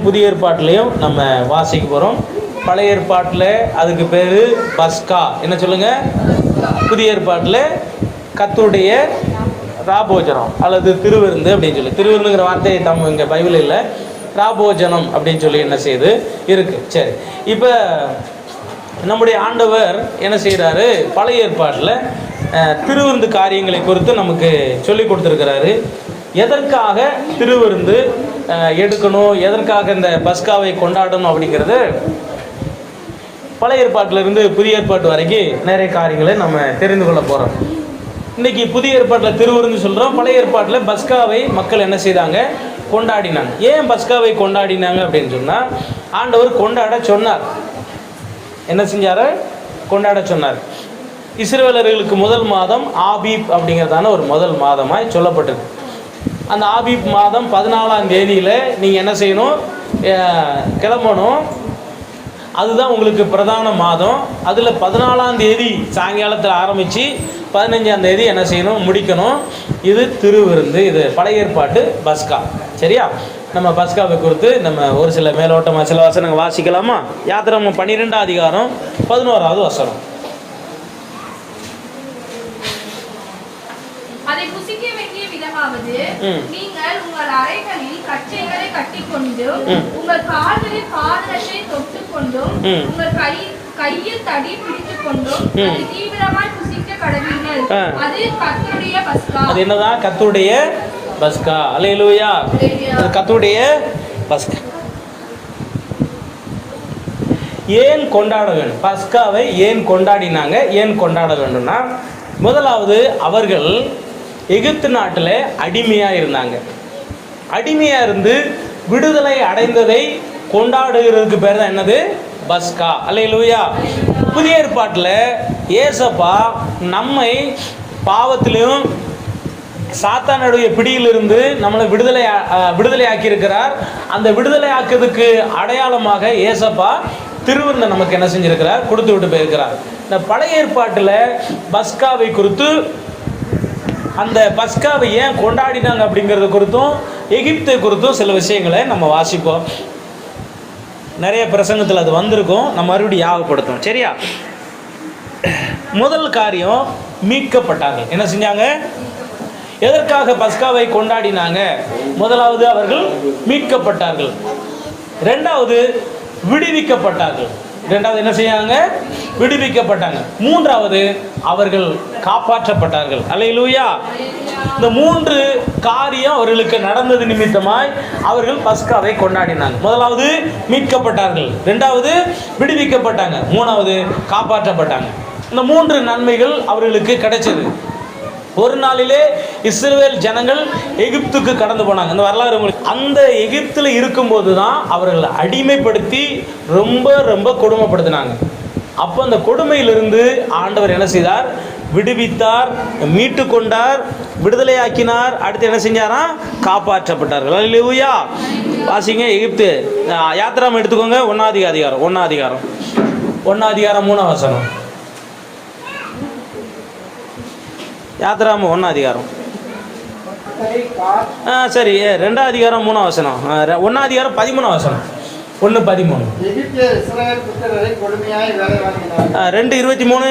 புதிய ஏற்பாட்டிலையும் நம்ம வாசிக்க போகிறோம். பழைய ஏற்பாட்டில் அதுக்கு பேர் பஸ்கா. என்ன சொல்லுங்க? புதிய ஏற்பாட்டில் கர்த்தருடைய ராபோஜனம் அல்லது திருவிருந்து அப்படின்னு சொல்லி, திருவிருந்துங்கிற வார்த்தை இங்கே பைபிள் இல்லை, ராபோஜனம் அப்படின்னு சொல்லி என்ன செய்யுது இருக்கு. சரி, இப்போ நம்முடைய ஆண்டவர் என்ன செய்கிறாரு? பழைய ஏற்பாட்டில் திருவிருந்து காரியங்களை குறித்து நமக்கு சொல்லி கொடுத்துருக்கிறாரு. எதற்காக திருவிருந்து எடுக்கணும், எதற்காக இந்த பஸ்காவை கொண்டாடணும் அப்படிங்கிறது பழைய ஏற்பாட்டிலிருந்து புதிய ஏற்பாட்டு வரைக்கும் நிறைய காரியங்களை நம்ம தெரிந்து கொள்ள போகிறோம். இன்றைக்கி புதிய ஏற்பாட்டில் திருவிருந்து சொல்கிறோம், பழைய ஏற்பாட்டில் பஸ்காவை மக்கள் என்ன செய்தாங்க? கொண்டாடினாங்க. ஏன் பஸ்காவை கொண்டாடினாங்க அப்படின்னு சொன்னால், ஆண்டவர் கொண்டாட சொன்னார். என்ன செஞ்சார்? கொண்டாட சொன்னார். இஸ்ரவேலர்களுக்கு முதல் மாதம் ஆபீப் அப்படிங்கிறதான ஒரு முதல் மாதமாய் சொல்லப்பட்டது. அந்த ஆபீப் மாதம் 14ஆம் தேதியில் நீங்கள் என்ன செய்யணும்? கிளம்பணும். அதுதான் உங்களுக்கு பிரதான மாதம். அதில் 14ஆம் தேதி சாயங்காலத்தில் ஆரம்பித்து 15ஆம் தேதி என்ன செய்யணும்? முடிக்கணும். இது திருவிருந்து. இது பழைய ஏற்பாட்டு பஸ்கா. சரியா? நம்ம பஸ்காவை குறித்து நம்ம ஒரு சில மேலோட்டமாக சில வசனங்கள் வாசிக்கலாமா? யாத்திராகமம் 12ஆம் அதிகாரம் 11ஆவது வசனம். அதை புசிக்க வேண்டிய விதமாவது, நீங்கள் உங்கள் அறைகளில் கச்சைகளை கட்டிக்கொண்டும் உங்கள் கால்களில் பாதரட்சை தொட்டுக்கொண்டும் உங்கள் கையில் தடி பிடித்துக் கொண்டும் அதை தீவிரமாய் புசிக்க கடவீர்கள். அது கர்த்தருடைய பஸ்கா. அது என்னதான்? கர்த்தருடைய பஸ்கா. அல்லேலூயா. அது கர்த்தருடைய பஸ்கா. ஏன் கொண்டாட வேண்டும்? பஸ்காவை ஏன் கொண்டாடினாங்க? ஏன் கொண்டாட வேண்டும்னா, முதலாவது அவர்கள் எகிப்து நாட்டில் அடிமையாக இருந்தாங்க. அடிமையாக இருந்து விடுதலை அடைந்ததை கொண்டாடுகிறதுக்கு பேர் தான் என்னது? பஸ்கா. அல்லேலூயா. புதிய ஏற்பாட்டில் ஏசப்பா நம்மை பாவத்திலும் சாத்தானுடைய பிடியிலிருந்து நம்மளை விடுதலை ஆக்கியிருக்கிறார். அந்த விடுதலை ஆக்கிறதுக்கு அடையாளமாக ஏசப்பா திருவிருந்தை நமக்கு என்ன செஞ்சிருக்கிறார்? கொடுத்து விட்டு போயிருக்கிறார். இந்த பழைய ஏற்பாட்டில் பஸ்காவை குறித்து, அந்த பஸ்காவை ஏன் கொண்டாடினாங்க அப்படிங்கிறது குறித்தும், எகிப்தை குறித்தும் சில விஷயங்களை நம்ம வாசிப்போம். நிறைய பிரசங்கத்தில் அது வந்திருக்கும், நம்ம மறுபடியும் ஞாபகப்படுத்தும். சரியா? முதல் காரியம், மீட்கப்பட்டார்கள். என்ன செஞ்சாங்க? எதற்காக பஸ்காவை கொண்டாடினாங்க? முதலாவது அவர்கள் மீட்கப்பட்டார்கள். ரெண்டாவது விடுவிக்கப்பட்டார்கள். ரெண்டாவது என்ன செய்யாங்க? விடுவிக்கப்பட்டாங்க. மூன்றாவது அவர்கள் காப்பாற்றப்பட்டார்கள். அல்லேலூயா. இந்த மூன்று காரியம் அவர்களுக்கு நடந்தது நிமித்தமாய் அவர்கள் பஸ்காவை கொண்டாடினாங்க. முதலாவது மீட்கப்பட்டார்கள், ரெண்டாவது விடுவிக்கப்பட்டாங்க, மூணாவது காப்பாற்றப்பட்டாங்க. இந்த மூன்று நன்மைகள் அவர்களுக்கு கிடைச்சது. ஒரு நாளிலே இஸ்ரவேல் ஜனங்கள் எகிப்துக்கு கடந்து போனாங்க. அந்த வரலாறு உங்களுக்கு. அந்த எகிப்தில் இருக்கும்போது தான் அவர்களை அடிமைப்படுத்தி ரொம்ப ரொம்ப கொடுமைப்படுத்தினாங்க. அப்போ அந்த கொடுமையிலிருந்து ஆண்டவர் என்ன செய்தார்? விடுவித்தார், மீட்டு கொண்டார், விடுதலையாக்கினார். அடுத்து என்ன செஞ்சாரா? காப்பாற்றப்பட்டார்கள். அல்லேலூயா. வாசிங்க எகிப்து யாத்திராமம் எடுத்துக்கோங்க. 1ஆம் அதிகாரம் 3ஆம் வசனம். யாத்திராமம் 1ஆம் அதிகாரம். சரி, 2ஆம் அதிகாரம் 3ஆம் வசனம். 1ஆம் அதிகாரம் 13ஆம் வசனம். 1:13. 2:23.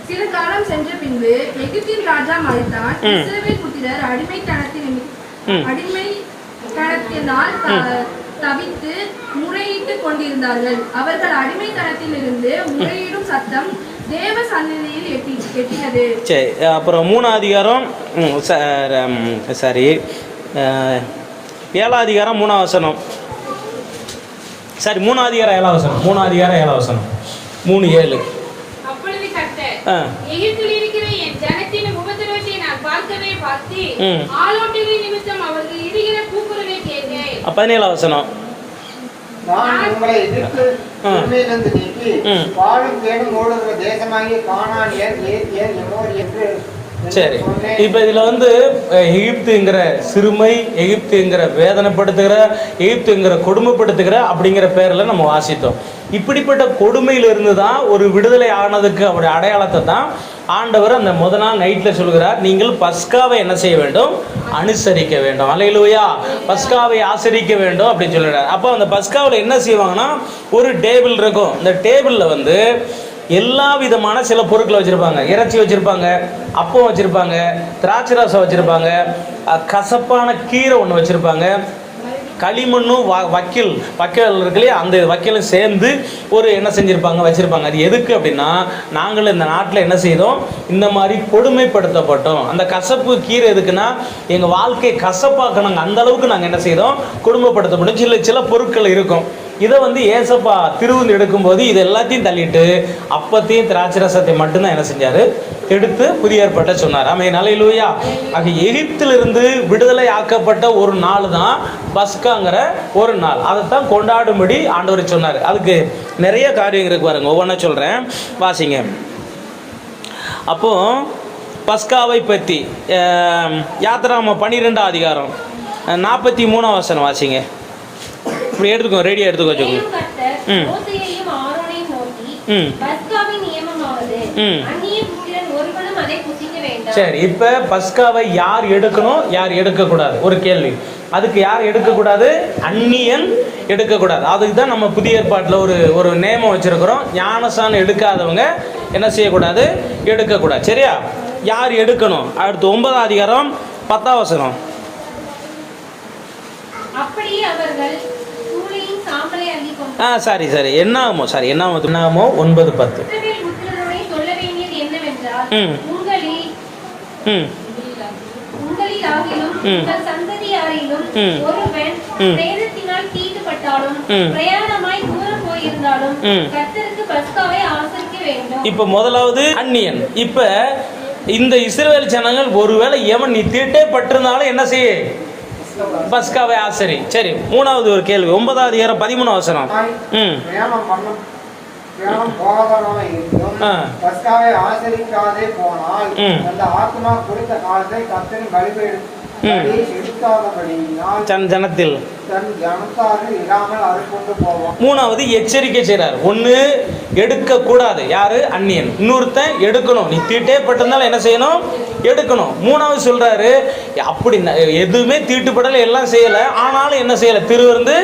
சில காலம் சென்ற பின்பு எகிப்தின் ராஜா மரித்தான். இஸ்ரவேல் புத்திரர் அடிமைத்தனத்தினால் தவித்து முறையிட்டு கொண்டிருந்தார்கள். அவர்கள் அடிமைத்தனத்திலிருந்து முறையிடும் சத்தம் தேவ சந்நிதியில் எட்டினது. சரி, அப்புறம் 3ஆம் அதிகாரம் 7ஆம் அதிகாரம் 3ஆம் வசனம். சரி, 3ஆம் அதிகாரம் 7ஆம் வசனம். 3ஆம் அதிகாரம் 7ஆம் வசனம். 3:7. அப்பொழுது கர்த்தர், எகிப்தில் இருக்கிற என் ஜனத்தின் உபத்திரவத்தை நான் பார்க்கவே பார்த்தேன். ஆலோட்டிகளின் நிமித்தம் அவர்கள் இடுகிற கூக்குரலை கேட்டேன். 17ஆம் வசனம். நான் உங்களை எதிர்த்து உண்மையிலிருந்து நீக்கி வாழும் தேடும் ஓடுகிற தேசமாகிய கானானியர், ஏத்தியர், எமோரியர், சரி, இப்போ இதில் வந்து எகிப்துங்கிற சிறுமை, எகிப்துங்கிற வேதனைப்படுத்துகிற, எகிப்துங்கிற கொடுமைப்படுத்துகிற அப்படிங்கிற பேரில் நம்ம வாசித்தோம். இப்படிப்பட்ட கொடுமையிலிருந்து தான் ஒரு விடுதலை ஆனதுக்கு அவருடைய அடையாளத்தை தான் ஆண்டவர் அந்த முதல் நாள் நைட்டில் சொல்கிறார், நீங்கள் பஸ்காவை என்ன செய்ய வேண்டும், அனுசரிக்க வேண்டும். அல்லேலூயா, பஸ்காவை ஆசரிக்க வேண்டும் அப்படின்னு சொல்கிறார். அப்போ அந்த பஸ்காவில் என்ன செய்வாங்கன்னா, ஒரு டேபிள் இருக்கும். இந்த டேபிளில் வந்து எல்லா விதமான சில பொருட்களை வச்சுருப்பாங்க. இறைச்சி வச்சுருப்பாங்க, அப்பம் வச்சுருப்பாங்க, திராட்சை ரசம் வச்சுருப்பாங்க, கசப்பான கீரை ஒன்று வச்சுருப்பாங்க, களிமண்ணும் வக்கீல் இருக்கு இல்லையா, அந்த வக்கீலும் சேர்ந்து ஒரு என்ன செஞ்சுருப்பாங்க, வச்சுருப்பாங்க. அது எதுக்கு அப்படின்னா, நாங்கள் இந்த நாட்டில் என்ன செய்தோம், இந்த மாதிரி கொடுமைப்படுத்தப்பட்டோம். அந்த கசப்பு கீரை எதுக்குன்னா, எங்கள் வாழ்க்கையை கசப்பாக்கணுங்க, அந்த அளவுக்கு நாங்கள் என்ன செய்தோம், கொடுமைப்படுத்தப்பட்டோம். சில பொருட்கள் இருக்கும். இதை வந்து ஏசப்பா திருவிருந்து எடுக்கும்போது இது எல்லாத்தையும் தள்ளிட்டு அப்பத்தையும் திராட்சை ரசத்தை மட்டும்தான் என்ன செஞ்சார், எடுத்து புதிய ஏற்பாட்டை சொன்னார். ஆமென், அல்லேலூயா. ஆக எகிப்திலிருந்து விடுதலை ஆக்கப்பட்ட ஒரு நாள் தான் பஸ்காங்கிற ஒரு நாள். அதைத்தான் கொண்டாடும்படி ஆண்டவர் சொன்னார். அதுக்கு நிறைய காரியங்கள் இருக்கு பாருங்க, ஒவ்வொன்றா சொல்கிறேன், வாசிங்க. அப்போ பஸ்காவை பற்றி யாத்திராம 12 அதிகாரம் 43 வசனம் வாசிங்க. இப்படி எடுத்துக்கோ, ரெடியாக எடுத்துக்கோ சொல்லு. சரி, இப்போ பஸ்காவை யார் எடுக்கணும், யார் எடுக்கக்கூடாது, ஒரு கேள்வி. அதுக்கு யார் எடுக்கக்கூடாது, அந்நியன் எடுக்கக்கூடாது. அதுக்கு தான் நம்ம புதிய ஏற்பாட்டில் ஒரு நேமம் வச்சுருக்கிறோம். ஞானசானம் எடுக்காதவங்க என்ன செய்யக்கூடாது, எடுக்கக்கூடாது. சரியா, யார் எடுக்கணும்? அடுத்து 9 அதிகாரம் 10 வசனம். சரி என்னாகுமோ 9:10. இப்ப முதலாவது அந்நியன். இப்ப இந்த இஸ்ரவேல் ஜனங்கள் ஒருவேளை எவன் நீ தீட்டே பட்டிருந்தாலும் என்ன செய்ய, பஸ்காவை ஆசரி. சரி, மூணாவது ஒரு கேள்வி, 9 அதிகாரம் 13 வசனம். பஸ்காவை ஆசரிக்காதே போனால் அந்த ஆத்மா குறித்த காலத்தை கர்த்தரின் பலிபீடத்தில் ஜனத்தில் மூணாவது எச்சரிக்கை செய்றார். ஒண்ணு எடுக்க கூடாது, யாரு, அந்நியன். இன்னொருத்தன் எடுக்கணும், நீ தீட்டே பட்டிருந்தாலும் என்ன செய்யணும், எடுக்கணும். மூணாவது சொல்றாரு, அப்படி எதுவுமே தீட்டுப்படலை, எல்லாம் செய்யல, ஆனாலும் என்ன செய்யல, திருவிருந்து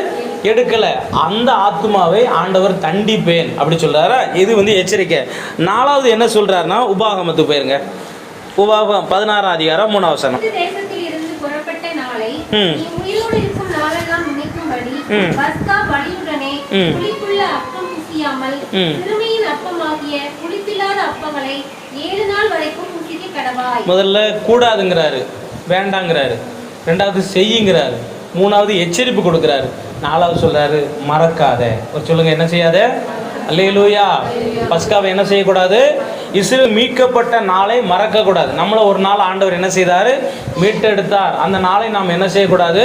எடுக்கல, அந்த ஆத்மாவை ஆண்டவர் தண்டிப்பேன் அப்படி சொல்றாரா. இது வந்து எச்சரிக்கை. நாலாவது என்ன சொல்றாருன்னா, உபாகமத்துக்கு போயிருங்க. உபாகம் 16 அதிகாரம் 3 வசனம். முதல்ல கூடாதுங்கிறாரு, வேண்டாங்கிறாரு. ரெண்டாவது செய்யுங்கிறாரு. மூணாவது எச்சரிப்பு கொடுக்கிறாரு. நாலாவது சொல்றாரு, மறக்காத. சொல்லுங்க, என்ன செய்யாத. அல்லேலூயா. பஸ்காவை என்ன செய்யக்கூடாது, இஸ்ரவேல் மீட்கப்பட்ட நாளை மறக்கக்கூடாது. நம்மளை ஒரு நாள் ஆண்டவர் என்ன செய்தார், மீட்டெடுத்தார். அந்த நாளை நாம் என்ன செய்யக்கூடாது,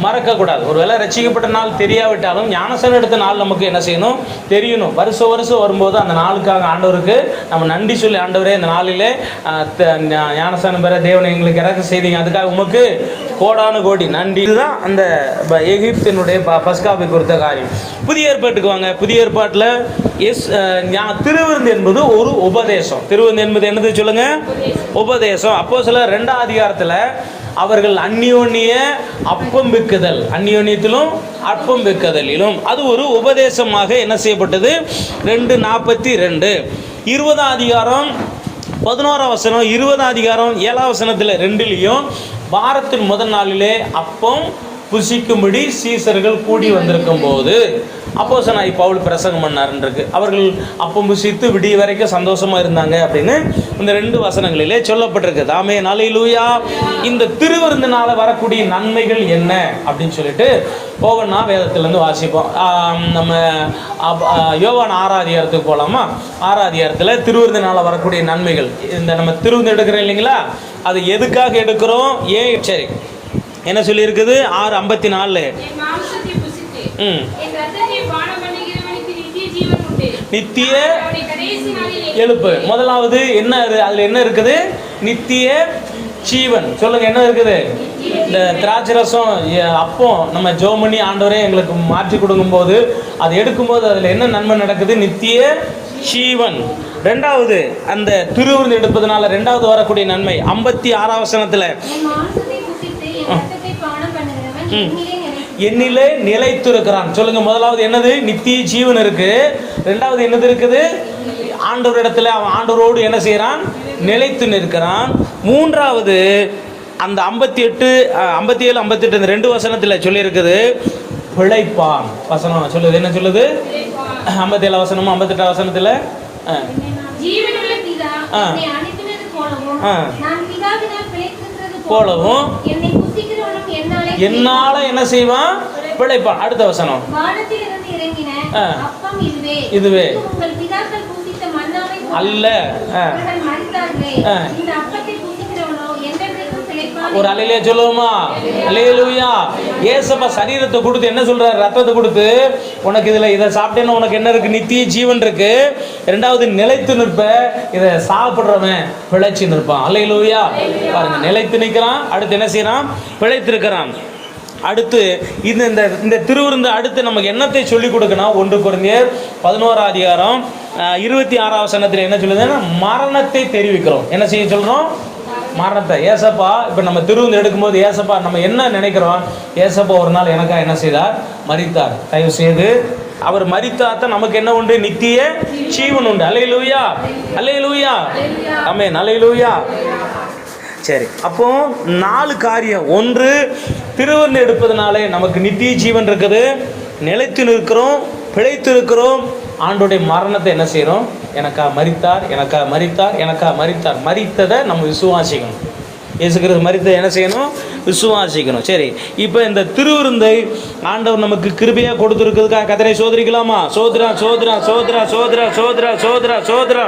மறக்கக்கூடாது. ஒருவேளை ரட்சிக்கப்பட்ட நாள் தெரியாவிட்டாலும் ஞானஸ்நானம் எடுத்த நாள் நமக்கு என்ன செய்யணும், தெரியணும். வருஷம் வரும்போது அந்த நாளுக்காக ஆண்டவருக்கு நம்ம நன்றி சொல்லி, ஆண்டவரே இந்த நாளிலே ஞானஸ்நானம் பெற தேவனை எங்களுக்கு இறக்க செய்தீங்க, அதுக்காக உமக்கு கோடானு கோடி நன்றி. இதுதான் அந்த எகிப்தினுடைய பஸ்காவை குறித்த காரியம். புதிய ஏற்பாட்டுக்கு வாங்க. புதிய ஏற்பாட்டில் திருவிருந்து என்பது ஒரு உபதேசம். திருவிருந்து என்பது என்னது சொல்லுங்க, உபதேசம். அப்போஸ்தலர் 2 அதிகாரத்தில் அவர்கள் அந்நியோன்னிய அப்பம் விக்குதல், அந்நியோன்யத்திலும் அப்பம் விக்குதலிலும் அது ஒரு உபதேசமாக என்ன செய்யப்பட்டது. 2:42 20 அதிகாரம் 11 வசனம், 20 அதிகாரம் 7 வசனத்தில் 2லையும் வாரத்தின் முதல் நாளிலே அப்பம் புசிக்கும்படி சீசர்கள் கூடி வந்திருக்கும் போது அப்போஸ்தலனாகிய பவுல் பிரசங்கம் பண்ணாருன்றிருக்கு. அவர்கள் அப்பம் புசித்து விடிய வரைக்கும் சந்தோஷமா இருந்தாங்க அப்படின்னு இந்த 2 வசனங்களிலே சொல்லப்பட்டிருக்கு. ஆமென், அல்லேலூயா. இந்த திருவிருந்தினால வரக்கூடிய நன்மைகள் என்ன அப்படின்னு சொல்லிட்டு ஒவ்வொன்றா வேதத்திலேருந்து வாசிப்போம். நம்ம யோவான் 6 அதிகாரத்துக்கு போகலாமா. 6 அதிகாரத்தில் திருவிருந்தினால வரக்கூடிய நன்மைகள். இந்த நம்ம திருவிருந்து எடுக்கிறோம் இல்லைங்களா, அது எதுக்காக எடுக்கிறோம், ஏன், சரி என்ன சொல்லி இருக்குது. 6:54 நித்திய அவருடைய கடைசி நாளில் எழுப்பு. முதலாவது என்ன, அதுல என்ன இருக்குது? நித்திய ஜீவன். சொல்லுங்க, என்ன இருக்குது? இந்த திராட்சை ரசம் அப்போ நம்ம ஜெபம் பண்ணி ஆண்டவரே எங்களுக்கு மாற்றி கொடுக்கும்போது அது எடுக்கும்போது அதில் என்ன நன்மை நடக்குது? நித்திய ஜீவன். ரெண்டாவது, அந்த திருவிருந்து எடுப்பதனால ரெண்டாவது வரக்கூடிய நன்மை 56ஆம் வசனத்துல, என் மாம்சத்தை புசித்து என் இரத்தத்தை பானம் பண்ணுகிறவன் என்னிலே நிலைத்திருக்கிறான். என்னிலே நிலைத்திருக்கிறான். சொல்லுங்க, முதலாவது என்னது? நித்திய ஜீவன் இருக்கு. ரெண்டாவது என்னது இருக்குது? ஆண்டவர் இடத்துல அவன் ஆண்டவரோடு என்ன செய்யறான்? நிலைத்து நிற்கிறான். மூன்றாவது, அந்த 58, 57, 58 இந்த 2 வசனத்துல சொல்லி இருக்குது பிழைப்பான். வசனம் சொல்லுது, என்ன சொல்லுது? 57 வசனமும் 58 வசனத்துல ஜீவனுள்ள பிதா என்னை அனுப்பினது போலவும் நான் பிதாவினால் பிழைத்திருக்கிறது போலவும் என்னை புசிக்கிறவனும் என்னால என்ன செய்வான்? பிழைப்பான். அடுத்த வசனம், வானத்திலிருந்து இறங்கின அப்பம் இதுவே உங்கள் பிதாக்கள் புசித்த மன்னாவை அல்ல. அவர்கள் மரித்தார்களே. இந்த அப்பத்தை புசிக்கிறவனோ என்றென்றைக்கும் பிழைப்பான். ஒரு அல்லேலூயா சொல்லுவோமா? அல்லேலூயா. இயேசுப்பா சரீரத்தை கொடுத்து என்ன சொல்றாரு? ரத்தத்தை கொடுத்து உனக்கு இதுல இதை சாப்பிட்டேன்னா உனக்கு என்ன இருக்கு? நித்திய ஜீவன் இருக்கு. ரெண்டாவது, நிலைத்து நிற்ப. இதை சாப்பிடுறவன் பிழைச்சு நிற்பான். அல்லேலூயா. பாருங்க, நிலைத்து நிற்கிறான். அடுத்து என்ன செய்யறான்? பிழைத்து இருக்கிறான். அடுத்து இந்த திருவிருந்து அடுத்து நமக்கு என்னத்தை சொல்லிக் கொடுக்கணும்? 1 கொரிந்தியர் 11ஆம் அதிகாரம் 26ஆம் வசனத்தில் என்ன சொல்லுதுன்னா மரணத்தை தெரிவிக்கிறோம். என்ன செய்ய சொல்றோம்? மரணத்தை. ஏசப்பா இப்போ நம்ம திருவிருந்து எடுக்கும்போது ஏசப்பா நம்ம என்ன நினைக்கிறோம்? ஏசப்பா ஒரு நாள் எனக்காக என்ன செய்தார்? மரித்தார். தயவு செய்து அவர் மரித்தாத்தான் நமக்கு என்ன உண்டு? நித்திய ஜீவன் உண்டு. அல்லேலூயா, அல்லேலூயா, ஆமென், அல்லேலூயா. சரி, அப்போ 4 காரியம். 1, திருவிருந்து எடுப்பதனாலே நமக்கு நித்திய ஜீவன் இருக்குது, நிலைத்து நிற்கிறோம், பிழைத்து இருக்கிறோம். ஆண்டோடைய மரணத்தை என்ன செய்கிறோம்? எனக்கா மரித்தார், எனக்கா மரித்தார், எனக்கா மரித்தார். மரித்ததை நம்ம விசுவாசிக்கணும். இயேசு கிறிஸ்து மரித்ததை என்ன செய்யணும்? விசுவாசிக்கணும். சரி, இப்போ இந்த திருவிருந்தை ஆண்டவர் நமக்கு கிருபையாக கொடுத்துருக்கிறதுக்காக கர்த்தரை சோதரிக்கலாமா? சோதரா சோதரா சோதரா சோதரா சோதரா சோதரா சோதரா.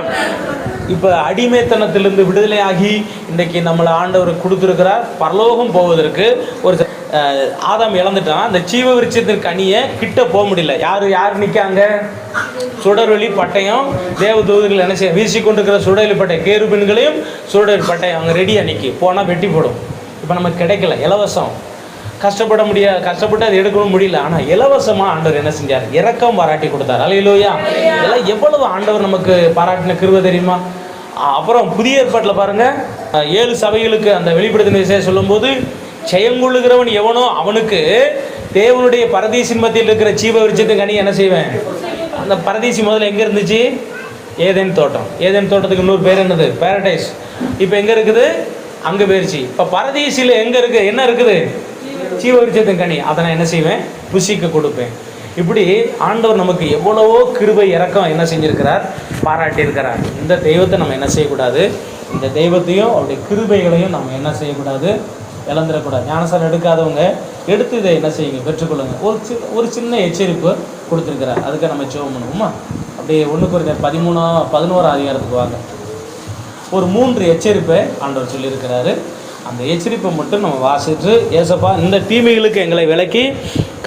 இப்போ அடிமைத்தனத்திலிருந்து விடுதலையாகி இன்றைக்கி நம்மளை ஆண்டவர் கொடுத்துருக்கிறார். பரலோகம் போவதற்கு ஒரு ஆதாம் இழந்துட்டான். அந்த ஜீவ விருட்சத்திற்கு அணியை கிட்ட போக முடியல. யார் நிற்காங்க? சுடர்வெளி பட்டயம் தேவதூதர்கள் என்ன செய்ய வீசி கொண்டிருக்கிற சுடர்வெளி பட்டயம், கேருபீன்களையும் சுடர்வெளி பட்டயம் அவங்க ரெடியாக நிற்கி போனால் வெட்டி போடும். இப்போ நமக்கு கிடைக்கல, இலவசம். கஷ்டப்பட்டு அதை எடுக்கணும் முடியல. ஆனால் இலவசமாக ஆண்டவர் என்ன செஞ்சார்? இரக்கம் பாராட்டி கொடுத்தார். அல்லேலூயா. இதெல்லாம் எவ்வளவு ஆண்டவர் நமக்கு பாராட்டின கிருபை தெரியுமா? அப்புறம் புதிய ஏற்பாட்டில் பாருங்கள், 7 சபைகளுக்கு அந்த வெளிப்படுத்தின விஷயம் சொல்லும்போது, ஜெயங்கொள்ளுகிறவன் எவனோ அவனுக்கு தேவனுடைய பரதீசின் மத்தியில் இருக்கிற ஜீவ விருட்சத்தின் கனி என்ன செய்வேன்? அந்த பரதீசி முதல்ல எங்கே இருந்துச்சு? ஏதேன் தோட்டம். ஏதேன் தோட்டத்துக்கு இன்னொரு பேர் என்னது? பேரடைஸ். இப்போ எங்கே இருக்குது? அங்கே போயிடுச்சு. இப்போ பரதீசில் எங்கே இருக்குது? என்ன இருக்குது? ஜீவ விருட்சத்தின் கனி. அதை நான் என்ன செய்வேன்? புசிக்க கொடுப்பேன். இப்படி ஆண்டவர் நமக்கு எவ்வளவோ கிருபை இரக்கம் என்ன செஞ்சிருக்கிறார்? பாராட்டியிருக்கிறார். இந்த தெய்வத்தை நம்ம என்ன செய்யக்கூடாது? இந்த தெய்வத்தையும் அவருடைய கிருபைகளையும் நம்ம என்ன செய்யக்கூடாது? இழந்துடக்கூடாது. ஞானசாரம் எடுக்காதவங்க எடுத்து இதை என்ன செய்யுங்க? பெற்றுக்கொள்ளுங்க. ஒரு சின்ன எச்சரிப்பு கொடுத்துருக்கிறார். அதுக்கு நம்ம ஜெபம் பண்ணுவோமா? அப்படியே 1 கொரிந்தியர் 11ஆம் அதிகாரத்துக்கு வாங்க. ஒரு 3 எச்சரிப்பை ஆண்டவர் சொல்லியிருக்கிறாரு. அந்த எச்சரிப்பை மட்டும் நம்ம வாசித்து, ஏசப்பா இந்த தீமைகளுக்கு எங்களை விலக்கி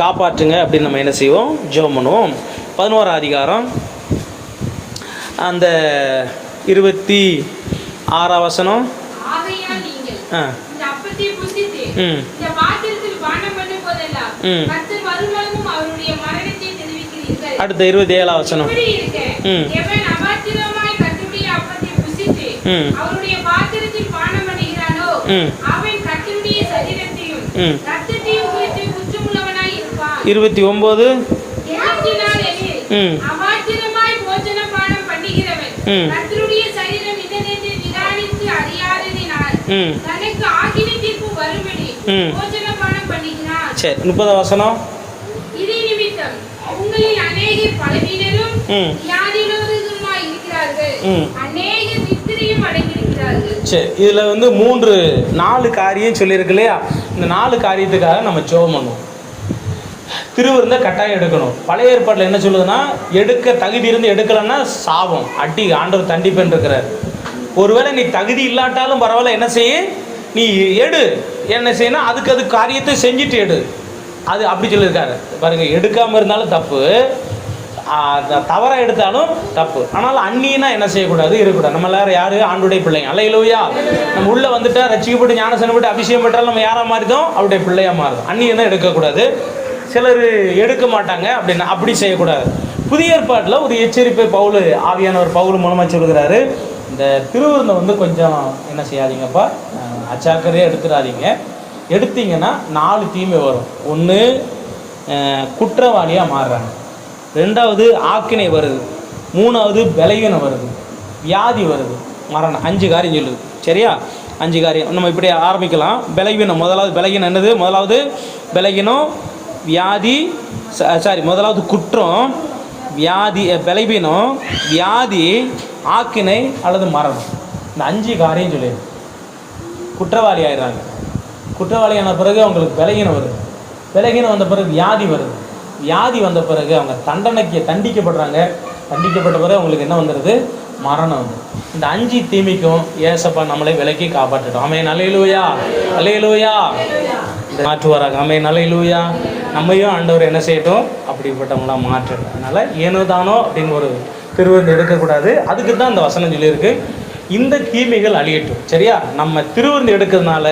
காப்பாற்றுங்க அப்படின்னு நம்ம என்ன செய்வோம்? ஜெபம் பண்ணுவோம். 11ஆம் அதிகாரம் அந்த 26ஆம் வசனம். ஆகையால் நீங்கள் இந்த அப்பத்தை புசித்து இந்த பாத்திரத்தில் பானம் பண்ணும் போதெல்லாம் கர்த்தர் வருமளவும் அவருடைய மரணத்தை தெரிவிக்கிறீர்கள். அடுத்த 27ஆம் வசனம். இப்படி இருக்க எவன் அபாத்திரமாய் கர்த்தருடைய அப்பத்தை புசித்து அவருடைய பாத்திரத்தில் பானம் பண்ணுகிறானோ அவன் கர்த்தருடைய சரீரத்தையும் இரத்தத்தையும் குறித்து குற்றமுள்ளவனாய் இருப்பான். 29. அபாத்திரமாய் போஜன பானம் பண்ணுகிறவன் கர்த்தருடைய சரீரம் இன்னதென்று நிதானித்து அறியாததினால் தனக்கு ஆக்கினை தீர்ப்பு வரும்படி போஜன பானம் பண்ணுகிறான். சரி, 30ஆம் வசனம். இது நிமித்தம் உங்களில் அநேகர் பலவீனரும் வியாதியுள்ளவர்களுமாய் இருக்கிறார்கள், அநேகர் நித்திரையும் அடைந்திருக்கிறார்கள். சரி, இதில் 4 காரியம் சொல்லியிருக்கு இல்லையா? இந்த 4 காரியத்துக்காக நம்ம ஜெபம் பண்ணுவோம். திருவிருந்தை கட்டாயம் எடுக்கணும். பழைய ஏற்பாட்டில் என்ன சொல்லுதுன்னா, எடுக்க தகுதி இருந்து எடுக்கலைன்னா சாபம், அடி, ஆண்டவர் தண்டிப்பேன் இருக்கிறார். ஒருவேளை நீ தகுதி இல்லாட்டாலும் பரவாயில்ல, என்ன செய்ய? நீ எடு. என்ன செய்யணும்? அதுக்கு காரியத்தை செஞ்சுட்டு எடு. அது அப்படி சொல்லியிருக்காரு பாருங்க. எடுக்காமல் இருந்தாலும் தப்பு, தவறாக எடுத்தாலும் தப்பு. ஆனால் அந்நியனா என்ன செய்யக்கூடாது, இருக்கக்கூடாது. நம்ம எல்லாரும் யாரு? ஆண்டுடைய பிள்ளைங்க. அல்லேலூயா. நம்ம உள்ள வந்துட்டா ரட்சிக்கப்பட்டு ஞானஸ்நானம் போட்டு அபிஷேகம் பெற்றாலும் நம்ம யாரா மாறிதோம்? அவருடைய பிள்ளையா மாறுதோம். அந்நியனா எடுக்கக்கூடாது. சிலர் எடுக்க மாட்டாங்க, அப்படின்னா அப்படி செய்யக்கூடாது. புதிய ஏற்பாட்டில் ஒரு எச்சரிப்பை ஆவியானவர் பவுல் மூலமாக சொல்கிறாரு. இந்த திருவிருந்தை வந்து கொஞ்சம் என்ன செய்யாதீங்கப்பா, அச்சாக்கரையே எடுத்துடாதீங்க. எடுத்தீங்கன்னா 4 தீமை வரும். ஒன்று, குற்றவாளியாக மாறுறாங்க. 2வது ஆக்கினை வருது. 3வது பலவீனம் வருது. வியாதி வருது. மரணம். 5 காரியம் சொல்லுது. சரியா? 5 காரியம் நம்ம இப்படி ஆரம்பிக்கலாம். பலவீனம். முதலாவது பலவீனம் என்னது? முதலாவது பலவீனம், வியாதி, முதலாவது குற்றம், வியாதி, பலவீனம், வியாதி, ஆக்கினை அல்லது மரணம். இந்த 5 காரியம் சொல்லிடு. குற்றவாளி ஆயிடுறாங்க. குற்றவாளியான பிறகு அவங்களுக்கு பலவீனம் வருது. பலவீனம் வந்த பிறகு வியாதி வருது. வியாதி வந்த பிறகு அவங்க தண்டிக்கப்படுறாங்க. தண்டிக்கப்பட்ட பிறகு அவங்களுக்கு என்ன வந்துடுது? மரணம் வந்து. இந்த 5 தீமைக்கும் ஏசப்பா நம்மளை விலக்கி காப்பாற்றிட்டோம். ஆமென். அல்லேலூயா. அல்லேலூயா. மாற்றுவாராக. ஆமென். அல்லேலூயா. நம்மையும் ஆண்டவர் என்ன செய்யட்டும்? அப்படிப்பட்டவங்களாம் மாற்றணும். அதனால் ஏனோ தானோ அப்படின்னு ஒரு திருவிருந்து எடுக்கக்கூடாது. அதுக்கு தான் இந்த வசனம் சொல்லியிருக்கு. இந்த தீமைகள் அழியட்டும். சரியா? நம்ம திருவிருந்து எடுக்கிறதுனால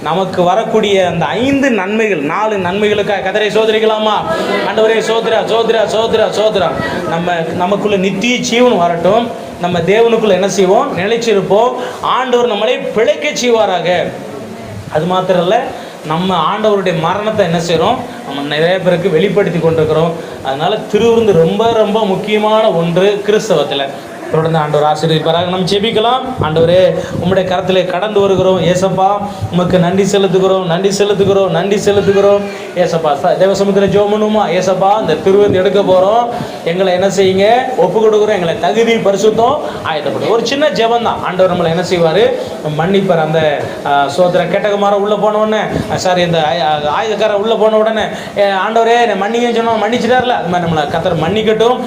நமக்கு வரக்கூடிய அந்த 5 நன்மைகள், 4 நன்மைகளுக்காக கதரை சோதரிக்கலாமா? ஆண்டவரே சோதரா சோதரா சோதரா சோதரா. நமக்குள்ள நித்திய ஜீவன் வரட்டும். நம்ம தேவனுக்குள்ள என்ன செய்வோம்? நிலைச்சிருப்போம். ஆண்டவர் நம்மளை பிழைக்க செய்வாராக. அது மாத்திரம் இல்லை, நம்ம ஆண்டவருடைய மரணத்தை என்ன செய்கிறோம்? நம்ம நிறைய பேருக்கு வெளிப்படுத்தி கொண்டிருக்கிறோம். அதனால திருவிருந்து ரொம்ப ரொம்ப முக்கியமான ஒன்று கிறிஸ்தவத்தில். தொடர்ந்து ஆண்டவர் ஆசீர்வதிப்பாராக. நம்ம ஜெபிக்கலாம். ஆண்டவரே, உம்முடைய கரத்திலே கடந்து வருகிறோம். ஏசப்பா, உமக்கு நன்றி செலுத்துகிறோம், நன்றி செலுத்துகிறோம், நன்றி செலுத்துகிறோம். ஏசப்பா, தேவசமுத்திர ஜெபம் பண்ணுமா? ஏசப்பா, இந்த திருவிருந்து எடுக்க போகிறோம். எங்களை என்ன செய்யுங்க? ஒப்பு கொடுக்குறோம். எங்களை தகுதி பரிசுத்தம் ஆயத்தப்படும். ஒரு சின்ன ஜெபம் தான். ஆண்டவர் நம்மளை என்ன செய்வார்? மன்னிப்பார். அந்த சோதர கெட்டகுமார உள்ளே போன உடனே, இந்த ஆயுதக்காரன் உள்ளே போன உடனே ஆண்டவரே மன்னிங்கன்னு சொன்னோம், மன்னிச்சிட்டார்ல. அது மாதிரி நம்மளை கர்த்தர் மன்னிக்கட்டும்.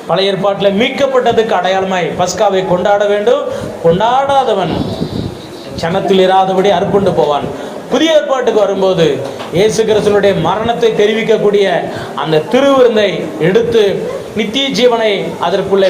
பழைய ஏற்பாட்டில் மீட்கப்பட்டதுக்கு அடையாளமாய் பஸ்காவை கொண்டாட வேண்டும். கொண்டாடாதவன் சனத்தில் இராதபடி அர்ப்பண்டு போவான். புதிய ஏற்பாட்டுக்கு வரும்போது இயேசு கிறிஸ்துவினுடைய மரணத்தை தெரிவிக்கக்கூடிய அந்த திருவிருந்தை எடுத்து நித்திய ஜீவனை அதற்குள்ளே